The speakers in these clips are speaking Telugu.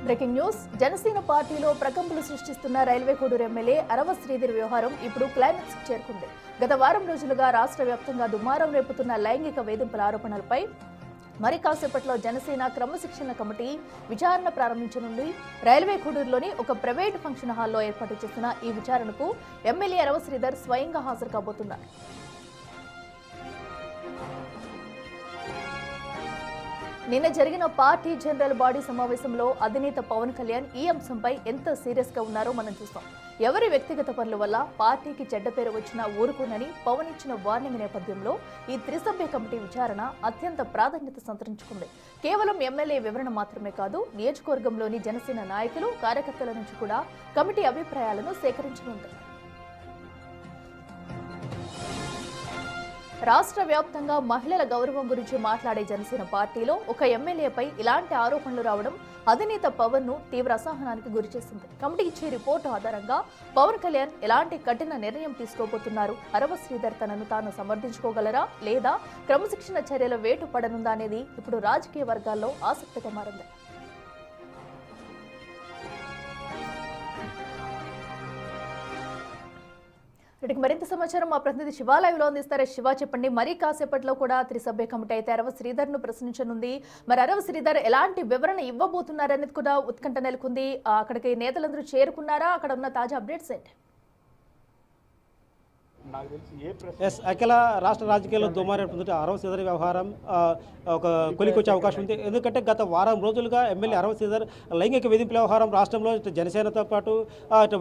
Breaking news. జనసేన పార్టీలో ప్రకంపనలు సృష్టిస్తున్న రైల్వే కోడూరు ఎమ్మెల్యే అరవ శ్రీధర్ వ్యవహారం ఇప్పుడు క్లైమాక్స్ చేరుకుంది. గత వారం రోజులుగా రాష్ట్ర వ్యాప్తంగా దుమారం రేపుతున్న లైంగిక వేధింపుల ఆరోపణలపై మరి కాసేపట్లో జనసేన క్రమశిక్షణ కమిటీ విచారణ ప్రారంభించనుంది. రైల్వే కోడూరులోని ఒక ప్రైవేట్ ఫంక్షన్ హాల్లో ఏర్పాటు చేసిన ఈ విచారణకు ఎమ్మెల్యే అరవ శ్రీధర్ స్వయంగా హాజరు కాబోతున్నారు. నిన్న జరిగిన పార్టీ జనరల్ బాడీ సమావేశంలో అధినేత పవన్ కళ్యాణ్ ఈ అంశంపై ఎంత సీరియస్ గా ఉన్నారో మనం చూస్తాం. ఎవరి వ్యక్తిగత పనుల వల్ల పార్టీకి చెడ్డ పేరు వచ్చినా ఊరుకోనని పవన్ ఇచ్చిన వార్నింగ్ నేపథ్యంలో ఈ త్రిసభ్య కమిటీ విచారణ అత్యంత ప్రాధాన్యత సంతరించుకుంది. కేవలం ఎమ్మెల్యే వివరణ మాత్రమే కాదు, నియోజకవర్గంలోని జనసేన నాయకులు, కార్యకర్తల నుంచి కూడా కమిటీ అభిప్రాయాలను సేకరించనుంది. రాష్ట్ర వ్యాప్తంగా మహిళల గౌరవం గురించి మాట్లాడే జనసేన పార్టీలో ఒక ఎమ్మెల్యేపై ఇలాంటి ఆరోపణలు రావడం అధినేత పవన్ ను తీవ్ర అసహనానికి గురిచేసింది. కమిటీ ఇచ్చే రిపోర్టు ఆధారంగా పవన్ కళ్యాణ్ ఎలాంటి కఠిన నిర్ణయం తీసుకోబోతున్నారు? అరవ శ్రీధర్ తనను తాను సమర్థించుకోగలరా లేదా క్రమశిక్షణ చర్యల వేటు పడనుందా అనేది ఇప్పుడు రాజకీయ వర్గాల్లో ఆసక్తిగా మారింది. వీటికి మరింత సమాచారం మా ప్రతినిధి శివ లైవ్ లో అందిస్తారు. శివ, చెప్పండి. మరీ కాసేపట్లో కూడా త్రిసభ్య కమిటీ అయితే అరవ శ్రీధర్ ను ప్రశ్నించనుంది. మరి అరవ శ్రీధర్ ఎలాంటి వివరణ ఇవ్వబోతున్నారనేది కూడా ఉత్కంఠ నెలకొంది. అక్కడికి నేతలందరూ చేరుకున్నారా? అక్కడ ఉన్న తాజా అప్డేట్స్ ఏంటి? అఖిల రాష్ట్ర రాజకీయాల్లో దుమారేపుతుంటే అరవ శ్రీధర్ వ్యవహారం ఒక కొలికొచ్చే అవకాశం ఉంది. ఎందుకంటే గత వారం రోజులుగా ఎమ్మెల్యే అరవ శ్రీధర్ లైంగిక వేధింపుల వ్యవహారం రాష్ట్రంలో జనసేనతో పాటు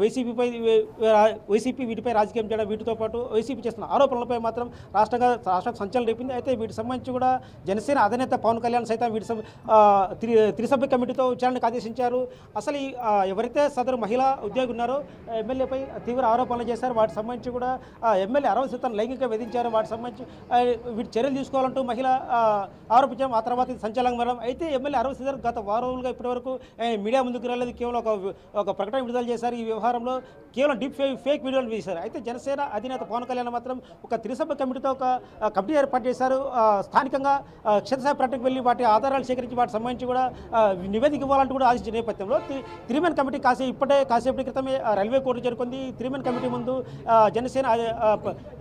వైసీపీ వీటిపై రాజకీయం చేయడం, వీటితో పాటు వైసీపీ చేస్తున్న ఆరోపణలపై మాత్రం రాష్ట్రం సంచలనం రేపింది. అయితే వీటికి సంబంధించి కూడా జనసేన అధినేత పవన్ కళ్యాణ్ సైతం త్రిసభ్య కమిటీతో విచారణకు ఆదేశించారు. అసలు ఎవరైతే సదరు మహిళా ఉద్యోగి ఉన్నారో ఎమ్మెల్యేపై తీవ్ర ఆరోపణలు చేశారు, వాటికి సంబంధించి కూడా ఎమ్మెల్యే అరవ శ్రీధర్ లైంగిక వేధించారు, వాటికి సంబంధించి వీటి చర్యలు తీసుకోవాలంటూ మహిళ ఆరోపించారు. ఆ తర్వాత ఇది సంచలనం మేడం. అయితే ఎమ్మెల్యే అరవ శ్రీధర్ గత వారం రోజులుగా ఇప్పటివరకు మీడియా ముందుకు రాలేదు. కేవలం ఒక ప్రకటన విడుదల చేశారు. ఈ వ్యవహారంలో కేవలం ఫేక్ వీడియోలు వేశారు. అయితే జనసేన అధినేత పవన్ కళ్యాణ్ మాత్రం ఒక త్రిసభ్య కమిటీతో ఒక కమిటీ ఏర్పాటు చేశారు. స్థానికంగా క్షేత్రస్థాయి పర్యటనకు వెళ్ళి వాటి ఆధారాలు సేకరించి వాటికి సంబంధించి కూడా నివేదిక ఇవ్వాలంటూ కూడా ఆశించిన నేపథ్యంలో త్రిమెన్ కమిటీ కాసేపటి క్రితమే రైల్వే కోర్టు చేరుకుంది. త్రిమెన్ కమిటీ ముందు జనసేన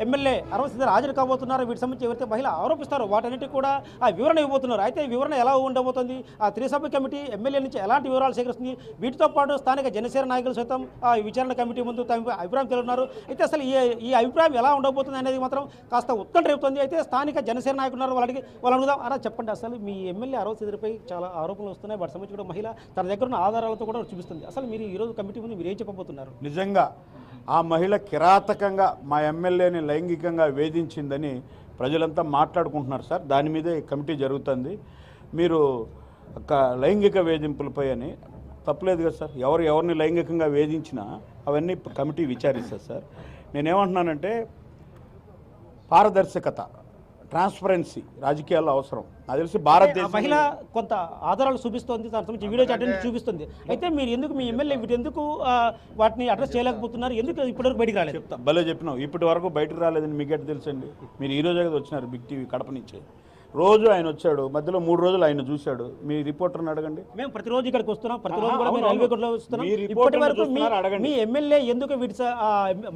ఎమ్మెల్యే అరవ శ్రీధర్ హాజరు కాబోతున్నారు. వీటికి సంబంధించి ఎవరైతే మహిళ ఆరోపిస్తారో వాటన్నిటికీ కూడా వివరణ ఇవ్వబోతున్నారు. అయితే వివరణ ఎలా ఉండబోతుంది, ఆ త్రిసభ్య కమిటీ ఎమ్మెల్యే నుంచి ఎలాంటి వివరాలు సేకరిస్తుంది, వీటితో పాటు స్థానిక జనసేన నాయకులు సైతం విచారణ కమిటీ ముందు తమ అభిప్రాయం తెలుపుతున్నారు. అయితే అసలు ఈ అభిప్రాయం ఎలా ఉండబోతుంది అనేది మాత్రం కాస్త ఉత్కంఠ రేపుతుంది. అయితే స్థానిక జనసేన నాయకులు ఉన్నారు, వాళ్ళని అడుగుదాం. అలా చెప్పండి, అసలు మీ ఎమ్మెల్యే అరవ శ్రీధర్పై చాలా ఆరోపణలు వస్తున్నాయి, వాటి సంబంధించి కూడా మహిళ తన దగ్గర ఉన్న ఆధారాలతో కూడా చూపిస్తుంది. అసలు మీరు ఈరోజు కమిటీ ముందు మీరు ఏం చెప్పబోతున్నారు? నిజంగా ఆ మహిళ కిరాతకంగా మా ఎమ్మెల్యేని లైంగికంగా వేధించిందని ప్రజలంతా మాట్లాడుకుంటున్నారు సార్. దాని మీదే కమిటీ జరుగుతుంది. మీరు లైంగిక వేధింపులపై అని తప్పలేదు కదా సార్. ఎవరిని లైంగికంగా వేధించినా అవన్నీ కమిటీ విచారిస్తారు సార్. నేనేమంటున్నానంటే పారదర్శకత, ట్రాన్స్పరెన్సీ రాజకీయాల్లో అవసరం. నాకు తెలిసి భారతదేశం మహిళ కొంత ఆధారాలు చూపిస్తుంది, దాని సంబంధించి వీడియో అటెండ్ చూపిస్తుంది. అయితే మీరు ఎందుకు మీ ఎమ్మెల్యే ఎందుకు వాటిని అడ్రస్ చేయలేకపోతున్నారు? ఎందుకు ఇప్పటివరకు బయటికి రాలేదు? చెప్తా, భలే చెప్పినావు. ఇప్పటి వరకు బయటకు రాలేదని మీకేట తెలుసండి? మీరు ఈ రోజే కదా వచ్చినారు బిగ్ టీవీ కడప నుంచి. రోజు ఆయన వచ్చాడు, మధ్యలో 3 రోజులు ఆయన చూశాడు. మీ రిపోర్టర్ని అడగండి. మేము ప్రతిరోజు ఇక్కడికి వస్తున్నాం, ప్రతిరోజు కూడా మేము రైల్వే కోర్టులో వస్తున్నాం. ఇప్పటి వరకు మీ ఎమ్మెల్యే ఎందుకు వీటి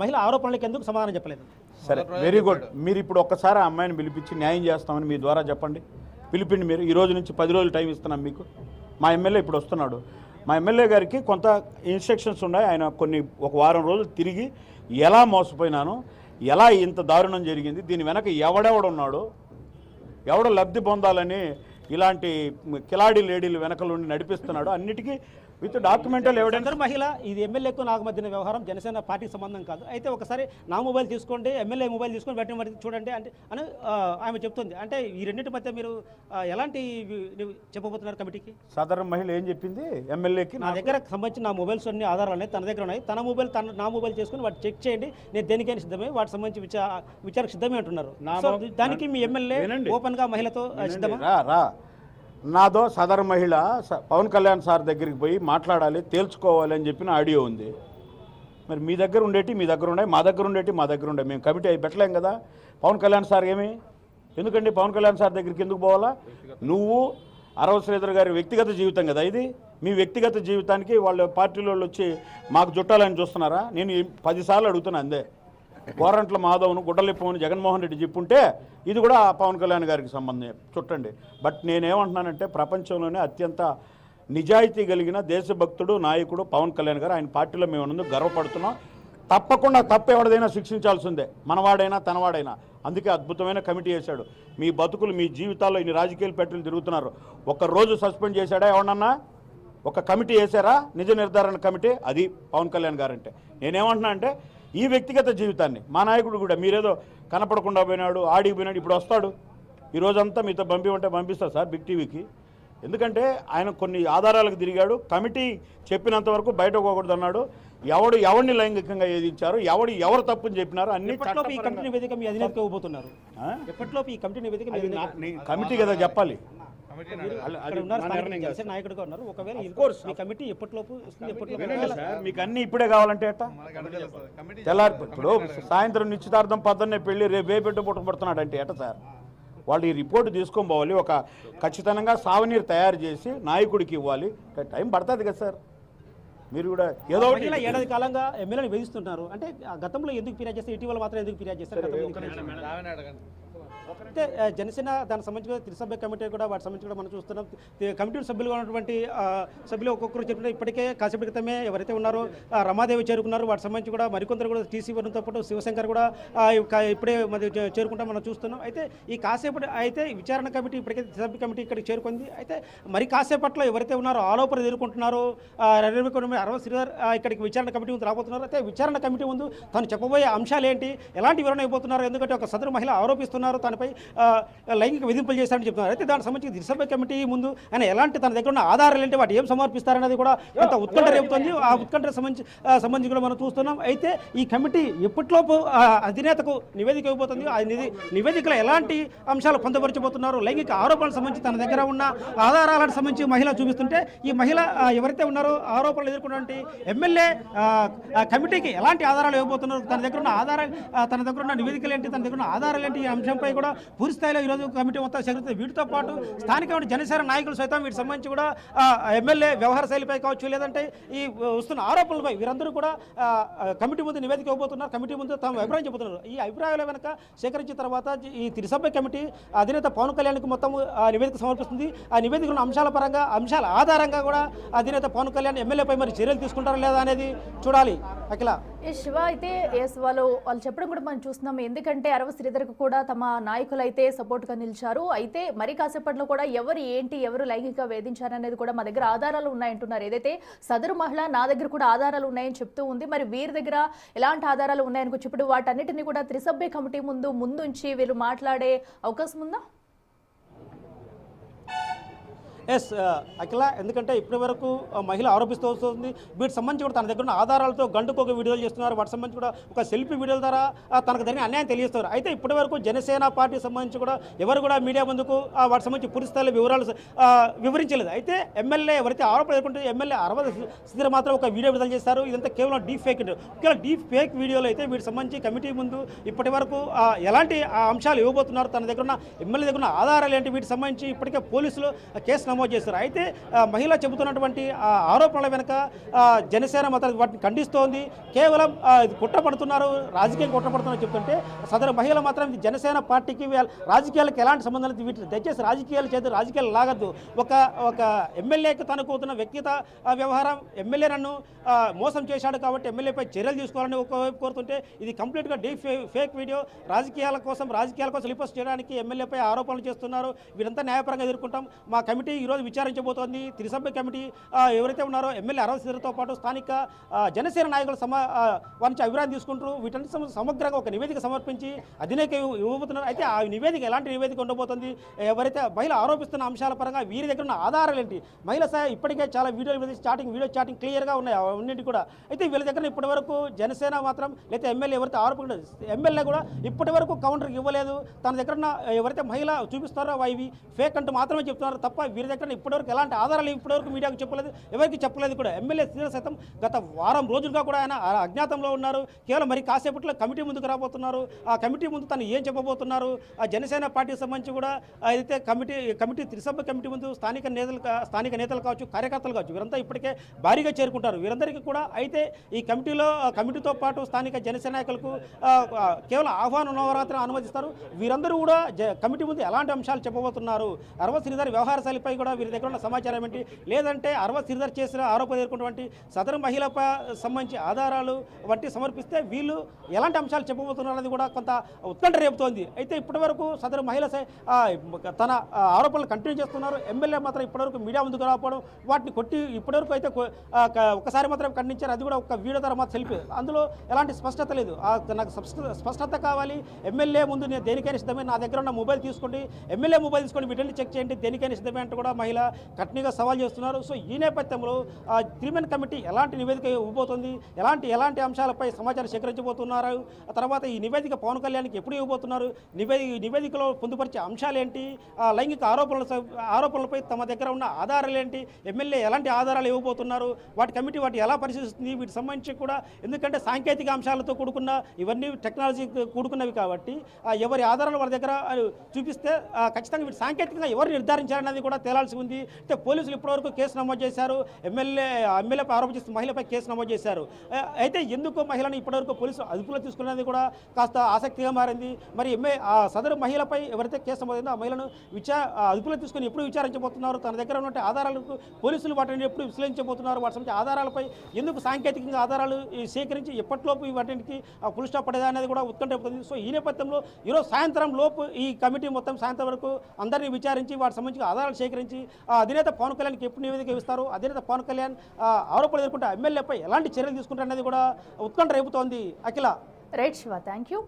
మహిళ ఆరోపణలకు ఎందుకు సమాధానం చెప్పలేదు? సరే, వెరీ గుడ్. మీరు ఇప్పుడు ఒక్కసారి ఆ అమ్మాయిని పిలిపించి న్యాయం చేస్తామని మీ ద్వారా చెప్పండి. పిలిపిండి. మీరు ఈ రోజు నుంచి 10 రోజులు టైం ఇస్తున్నాం మీకు. మా ఎమ్మెల్యే ఇప్పుడు వస్తున్నాడు. మా ఎమ్మెల్యే గారికి కొంత ఇన్స్ట్రక్షన్స్ ఉన్నాయి. ఆయన ఒక వారం రోజులు తిరిగి ఎలా మోసపోయినాను, ఎలా ఇంత దారుణం జరిగింది, దీని వెనక ఎవడెవడున్నాడు, ఎవడో లబ్ధి పొందాలని ఇలాంటి కిలాడి లేడీలు వెనకలుండి నడిపిస్తున్నాడు, అన్నిటికీ విత్ డాక్యుమెంటల్ ఎవిడెన్స్. మహిళ ఇది ఎమ్మెల్యేకు నాకు మధ్యన వ్యవహారం, జనసేన పార్టీకి సంబంధం కాదు. అయితే ఒకసారి నా మొబైల్ తీసుకోండి, ఎమ్మెల్యే మొబైల్ తీసుకొని వెంటనే చూడండి అని ఆమె చెప్తుంది. అంటే ఈ రెండింటి మధ్య మీరు ఎలాంటి చెప్పబోతున్నారు కమిటీకి? సాధారణ మహిళ ఏం చెప్పింది ఎమ్మెల్యేకి? నా దగ్గర సంబంధించిన నా మొబైల్స్ అన్ని ఆధారాలు ఉన్నాయి, తన దగ్గర ఉన్నాయి. తన మొబైల్ నా మొబైల్ చేసుకుని వాటి చెక్ చేయండి, నేను దేనికైనా సిద్ధమే, వాటికి సంబంధించి విచారణకు సిద్ధమే అంటున్నారు. దానికి మీ ఎమ్మెల్యే ఓపెన్ గా మహిళతో సిద్ధమా? నాదో సదరు మహిళ పవన్ కళ్యాణ్ సార్ దగ్గరికి పోయి మాట్లాడాలి, తేల్చుకోవాలి అని చెప్పిన ఆడియో ఉంది. మరి మీ దగ్గర ఉండేటి మీ దగ్గర ఉన్నాయి, మా దగ్గర ఉండేటి మా దగ్గర ఉండే. మేము కమిటీ అవి పెట్టలేం కదా. పవన్ కళ్యాణ్ సార్ ఎందుకండి పవన్ కళ్యాణ్ సార్ దగ్గరికి ఎందుకు పోవాలా? నువ్వు అరవ శ్రీధర్ గారి వ్యక్తిగత జీవితం కదా ఇది. మీ వ్యక్తిగత జీవితానికి వాళ్ళ పార్టీలో వచ్చి మాకు చుట్టాలని చూస్తున్నారా? నేను 10 సార్లు అడుగుతున్నా అందే. గోరంట్ల మాధవ్ను గుడ్డలిప్పమని జగన్మోహన్ రెడ్డి చెప్పుంటే ఇది కూడా పవన్ కళ్యాణ్ గారికి సంబంధం చుట్టండి. బట్ నేనేమంటున్నానంటే ప్రపంచంలోనే అత్యంత నిజాయితీ కలిగిన దేశభక్తుడు నాయకుడు పవన్ కళ్యాణ్ గారు. ఆయన పార్టీలో మేము ఉన్నందుకు గర్వపడుతున్నాం. తప్పకుండా తప్పు ఎవరిదైనా శిక్షించాల్సిందే, మనవాడైనా తనవాడైనా. అందుకే అద్భుతమైన కమిటీ వేశాడు. మీ బతుకులు మీ జీవితాల్లో ఇన్ని రాజకీయ పెట్టిలు తిరుగుతున్నారు. ఒక్కరోజు సస్పెండ్ చేశాడా ఎవడన్నా? ఒక కమిటీ వేశారా? నిజ నిర్ధారణ కమిటీ. అది పవన్ కళ్యాణ్ గారు అంటే. నేనేమంటున్నా అంటే ఈ వ్యక్తిగత జీవితాన్ని మా నాయకుడు కూడా మీరేదో కనపడకుండా పోయినాడు, ఆడికి పోయినాడు, ఇప్పుడు వస్తాడు, ఈ రోజంతా మీతో పంపిస్తారు సార్ బిగ్ టీవీకి. ఎందుకంటే ఆయన కొన్ని ఆధారాలకు తిరిగాడు. కమిటీ చెప్పినంత వరకు బయట పోకూడదు అన్నాడు. ఎవరిని లైంగికంగా ఏదించారు, ఎవరు తప్పుని చెప్పినారు అన్ని ఈ కమిటీ నివేదిక మీ అధినేతకు ఇవ్వబోతున్నారు. ఎప్పటిలోపు ఈ కమిటీ నివేదిక కమిటీ కదా చెప్పాలి. నాయకుడిగా ఉన్నారు. ఒకవేళ ఈ కమిటీ ఎప్పటిలోపు మీకు అన్ని ఇప్పుడే కావాలంటే ఎట్టా? తెల్లారి ఇప్పుడు సాయంత్రం నిశ్చితార్థం పొద్దున్నే పెళ్లి రేపెట్టు పుట్టబడుతున్నాడు అంటే ఎట్ట సార్? వాళ్ళు ఈ రిపోర్టు తీసుకొని పోవాలి. ఒక ఖచ్చితంగా సావనీరు తయారు చేసి నాయకుడికి ఇవ్వాలి. టైం పడుతుంది కదా సార్. మీరు కూడా ఏదో ఏడాది కాలంగా ఎమ్మెల్యేని వేధిస్తున్నారు అంటే గతంలో ఎందుకు ఫిర్యాదు చేస్తారు, ఇటీవల మాత్రం ఎందుకు ఫిర్యాదు చేస్తారు? అంటే జనసేన దానికి సంబంధించిన త్రిసభ్య కమిటీ కూడా వాటి సంబంధించి కూడా మనం చూస్తున్నాం. కమిటీ సభ్యులుగా ఉన్నటువంటి సభ్యులు ఒక్కొక్కరు చెప్పిన ఇప్పటికే కాసేపటి క్రితమే ఎవరైతే ఉన్నారో రమాదేవి చేరుకున్నారు. వాటి సంబంధించి కూడా మరికొందరు కూడా టీసీ వర్గంతో పాటు శివశంకర్ కూడా ఇప్పుడే మరి చేరుకుంటాం మనం చూస్తున్నాం. అయితే ఈ కాసేపటి అయితే విచారణ కమిటీ ఇప్పటికే త్రిసభ్య కమిటీ ఇక్కడికి చేరుకుంది. అయితే మరి కాసేపట్లో ఎవరైతే ఉన్నారో ఆలోపన ఎదుర్కొంటున్నారో అరవ శ్రీధర్ ఇక్కడికి విచారణ కమిటీ ముందు రాబోతున్నారు. అయితే విచారణ కమిటీ ముందు తను చెప్పబోయే అంశాలు ఏంటి, ఎలాంటి వివరణ అయిపోతున్నారు? ఎందుకంటే ఒక సదరు మహిళ ఆరోపిస్తున్నారు తనపై లైంగిక వేధింపులు చేశారని చెప్తున్నారు. అయితే దానికి సంబంధించి త్రిసభ్య కమిటీ ముందు ఆయన ఎలాంటి తన దగ్గర ఉన్న ఆధారాలు ఏంటి, వాటి ఏం సమర్పిస్తారనేది కూడా కొంత ఉత్కంఠ రేపుతుంది. ఆ ఉత్కంఠ సంబంధించి కూడా మనం చూస్తున్నాం. అయితే ఈ కమిటీ ఎప్పటిలోపు అధినేతకు నివేదిక ఇవ్వబోతుంది. ఆ నివేదికలో ఎలాంటి అంశాలు పొందపరచబోతున్నారు, లైంగిక ఆరోపణలకు సంబంధించి తన దగ్గర ఉన్న ఆధారాలకు సంబంధించి మహిళ చూపిస్తుంటే ఈ మహిళ ఎవరైతే ఉన్నారో ఆరోపణలు ఎదుర్కొన్నటువంటి ఎమ్మెల్యే కమిటీకి ఎలాంటి ఆధారాలు ఇవ్వబోతున్నారు, తన దగ్గర ఉన్న నివేదికలు ఏంటి, తన దగ్గర ఉన్న ఆధారాలు ఏంటి, ఈ అంశంపై కూడా పూర్తి స్థాయిలో ఈరోజు కమిటీ మొత్తం సేకరిస్తుంది. వీటితో పాటు స్థానిక జనసేన నాయకులు సైతం వీటికి సంబంధించి కూడా ఎమ్మెల్యే వ్యవహార శైలిపై కావచ్చు, లేదంటే ఈ వస్తున్న ఆరోపణలపై వీరందరూ కూడా కమిటీ ముందు నివేదిక ఇవ్వబోతున్నారు. కమిటీ ముందు తమ అభిప్రాయం చెబుతున్నారు. ఈ అభిప్రాయాల వెనక సేకరించిన తర్వాత ఈ త్రిసభ్య కమిటీ అధినేత పవన్ కళ్యాణ్కి మొత్తం నివేదిక సమర్పిస్తుంది. ఆ నివేదిక ఉన్న అంశాల ఆధారంగా కూడా అధినేత పవన్ కళ్యాణ్ ఎమ్మెల్యేపై మరి చర్యలు తీసుకుంటారా లేదా అనేది చూడాలి. అఖిల శివ అయితే వాళ్ళు చెప్పడం కూడా మనం చూస్తున్నాం. ఎందుకంటే అరవ శ్రీధర్కు కూడా తమ నాయకులు అయితే సపోర్ట్గా నిలిచారు. అయితే మరి కాసేపట్లో కూడా ఎవరు లైంగిక వేధించారనేది కూడా మా దగ్గర ఆధారాలు ఉన్నాయంటున్నారు. ఏదైతే సదరు మహిళ నా దగ్గర కూడా ఆధారాలు ఉన్నాయని చెప్తూ ఉంది. మరి వీరి దగ్గర ఎలాంటి ఆధారాలు ఉన్నాయని చెప్పి వాటన్నిటిని కూడా త్రిసభ్య కమిటీ ముందుంచి వీళ్ళు మాట్లాడే అవకాశం ఉందా? ఎస్ అఖిల, ఎందుకంటే ఇప్పటి వరకు మహిళ ఆరోపిస్తూ వస్తుంది. వీటికి సంబంధించి కూడా తన దగ్గర ఉన్న ఆధారాలతో గంటకు వీడియోలు చేస్తున్నారు. వాటికి సంబంధించి కూడా ఒక సెల్ఫీ వీడియోల ద్వారా తనకు జరిగిన అన్యాయం తెలియజేస్తారు. అయితే ఇప్పటి వరకు జనసేన పార్టీ సంబంధించి కూడా ఎవరు కూడా మీడియా ముందుకు వాటికి సంబంధించి పూర్తి స్థాయిలో వివరాలు వివరించలేదు. అయితే ఎమ్మెల్యే ఎవరైతే ఆరోపణ ఎదుర్కొంటే ఎమ్మెల్యే అరవ శ్రీధర్ మాత్రం ఒక వీడియో విడుదల చేస్తారు. ఇదంతా కేవలం డీప్ ఫేక్ వీడియోలు. అయితే వీటికి సంబంధించి కమిటీ ముందు ఇప్పటి వరకు ఎలాంటి అంశాలు ఇవ్వబోతున్నారు, తన దగ్గర ఉన్న ఎమ్మెల్యే దగ్గర ఉన్న ఆధారాలు ఏంటి, వీటికి సంబంధించి ఇప్పటికే పోలీసులు కేసు నమోదు చేశారు. అయితే మహిళ చెబుతున్నటువంటి ఆరోపణల వెనుక జనసేన మాత్రం వాటిని ఖండిస్తోంది. కేవలం కుట్రపడుతున్నారు, రాజకీయం కుట్రపడుతున్నారు చెప్తుంటే సదరు మహిళ మాత్రం జనసేన పార్టీకి రాజకీయాలకు ఎలాంటి సంబంధం లేదు. వీటిని దయచేసి రాజకీయాలు లాగద్దు. ఒక ఎమ్మెల్యేకి తనకు అవుతున్న వ్యక్తిగత వ్యవహారం, ఎమ్మెల్యే నన్ను మోసం చేశాడు కాబట్టి ఎమ్మెల్యేపై చర్యలు తీసుకోవాలని ఒకవైపు కోరుతుంటే ఇది కంప్లీట్గా ఫేక్ వీడియో. రాజకీయాల కోసం లిపోస్ట్ చేయడానికి ఎమ్మెల్యేపై ఆరోపణలు చేస్తున్నారు. వీరంతా న్యాయపరంగా ఎదుర్కొంటాం. మా కమిటీ ఈరోజు విచారించబోతోంది. త్రిసభ్య కమిటీ ఎవరైతే ఉన్నారో ఎమ్మెల్యే అరవ శ్రీధర్తో పాటు స్థానిక జనసేన నాయకులు వారి నుంచి అభిప్రాయం తీసుకుంటూ వీటన్నిటి సమగ్రంగా ఒక నివేదిక సమర్పించి అధినేత ఇవ్వబోతున్నారు. అయితే ఆ నివేదిక ఎలాంటి నివేదిక ఉండబోతుంది, ఎవరైతే మహిళ ఆరోపిస్తున్న అంశాల పరంగా వీరి దగ్గర ఉన్న ఆధారాలు ఏంటి, మహిళ ఇప్పటికే చాలా వీడియో చాటింగ్ క్లియర్గా ఉన్నాయి అన్నింటి కూడా. అయితే వీళ్ళ దగ్గర ఇప్పటి వరకు జనసేన మాత్రం లేదా ఎమ్మెల్యే ఎవరైతే ఎమ్మెల్యే కూడా ఇప్పటి వరకు కౌంటర్కి ఇవ్వలేదు. తన దగ్గర ఎవరైతే మహిళ చూపిస్తారో ఇవి ఫేక్ అంటూ మాత్రమే చెప్తున్నారు తప్ప వీరి దగ్గర ఎక్కడ ఇప్పటివరకు ఎలాంటి ఆధారాలు ఇప్పటివరకు మీడియాకు చెప్పలేదు, ఎవరికి చెప్పలేదు కూడా. ఎమ్మెల్యే శ్రీధర్ సైతం గత వారం రోజులుగా కూడా ఆయన అజ్ఞాతంలో ఉన్నారు. కేవలం మరి కాసేపట్లో కమిటీ ముందుకు రాబోతున్నారు. ఆ కమిటీ ముందు తను ఏం చెప్పబోతున్నారు, ఆ జనసేన పార్టీకి సంబంధించి కూడా అయితే కమిటీ త్రిసభ్య కమిటీ ముందు స్థానిక నేతలు కావచ్చు, కార్యకర్తలు కావచ్చు, వీరంతా ఇప్పటికే భారీగా చేరుకుంటారు. వీరందరికీ కూడా అయితే ఈ కమిటీతో పాటు స్థానిక జనసేన నాయకులకు కేవలం ఆహ్వాన నవరాత్రి అనుమతిస్తారు. వీరందరూ కూడా కమిటీ ముందు ఎలాంటి అంశాలు చెప్పబోతున్నారు, అరవ శ్రీధర్ వ్యవహార శైలిపై కూడా వీరి దగ్గర ఉన్న సమాచారం ఏంటి, లేదంటే అరవ శ్రీధర్ చేసిన ఆరోపణ ఎదుర్కొన్నటువంటి సదరు మహిళపై సంబంధించి ఆధారాలు వంటి సమర్పిస్తే వీళ్ళు ఎలాంటి అంశాలు చెప్పబోతున్నారు అనేది కూడా కొంత ఉత్కంఠ రేపుతోంది. అయితే ఇప్పటివరకు సదరు మహిళ తన ఆరోపణలు కంటిన్యూ చేస్తున్నారు. ఎమ్మెల్యే మాత్రం ఇప్పటివరకు మీడియా ముందుకు రాకపోవడం, వాటిని కొట్టి ఇప్పటివరకు అయితే ఒకసారి మాత్రం ఖండించారు. అది కూడా ఒక వీడియో ద్వారా మాత్రం సెల్ఫీ, అందులో ఎలాంటి స్పష్టత లేదు. నాకు స్పష్టత కావాలి, ఎమ్మెల్యే ముందు నేను దేనికైనా సిద్ధమే, నా దగ్గర ఉన్న మొబైల్ తీసుకోండి, ఎమ్మెల్యే మొబైల్ తీసుకొని వీటిని చెక్ చేయండి, దేనికైనా సిద్ధమే అంటూ కూడా మహిళ కఠినంగా సవాల్ చేస్తున్నారు. సో ఈ నేపథ్యంలో త్రిమెన్ కమిటీ ఎలాంటి నివేదిక ఇవ్వబోతుంది, ఎలాంటి అంశాలపై సమాచారం సేకరించబోతున్నారు, ఆ తర్వాత ఈ నివేదిక పవన్ కళ్యాణ్కి ఎప్పుడు ఇవ్వబోతున్నారు, నివేదికలో పొందుపరిచే అంశాలేంటి, లైంగిక ఆరోపణలపై తమ దగ్గర ఉన్న ఆధారాలు ఏంటి, ఎమ్మెల్యే ఎలాంటి ఆధారాలు ఇవ్వబోతున్నారు, కమిటీ ఎలా పరిశీలిస్తుంది, వీటికి సంబంధించి కూడా, ఎందుకంటే సాంకేతిక అంశాలతో కూడుకున్న ఇవన్నీ టెక్నాలజీ కూడుకున్నవి కాబట్టి ఎవరి ఆధారాలు వాళ్ళ దగ్గర చూపిస్తే ఖచ్చితంగా వీటి సాంకేతికంగా ఎవరు నిర్ధారించారన్నది కూడా తేలాల్సి ఉంది. అయితే పోలీసులు ఇప్పటివరకు కేసు నమోదు చేశారు, ఎమ్మెల్యేపై ఆరోపిస్తూ మహిళపై కేసు నమోదు చేశారు. అయితే ఎందుకు మహిళను ఇప్పటివరకు పోలీసులు అదుపులో తీసుకున్నది కూడా కాస్త ఆసక్తిగా మారింది. మరి సదరు మహిళపై ఎవరైతే కేసు నమోదైందో ఆ మహిళను అదుపులో తీసుకుని ఎప్పుడు విచారించబోతున్నారు, తన దగ్గర ఉన్న ఆధారాలకు పోలీసులు వాటిని ఎప్పుడు విశ్లేషించబోతున్నారు, వాటి సంబంధించి ఆధారాలపై ఎందుకు సాంకేతికంగా ఆధారాలు సేకరించి ఎప్పటిలోపు వాటికి ఫుల్ స్టాప్ పడేదా అనేది కూడా ఉత్కంఠ అవుతుంది. సో ఈ నేపథ్యంలో ఈరోజు సాయంత్రం లోపు ఈ కమిటీ మొత్తం సాయంత్రం వరకు అందరినీ విచారించి వాటి సంబంధించిన ఆధారాలు సేకరించి అధినేత పవన్ కళ్యాణ్కి ఎప్పుడు నివేదిక ఇస్తారు, అధినేత పవన్ కళ్యాణ్ ఆరోపణలు ఎదుర్కొంటే ఎమ్మెల్యేపై ఎలాంటి చర్యలు తీసుకుంటారు అనేది కూడా ఉత్కంఠ రేపుతోంది. Akhila. Right Shiva, thank you.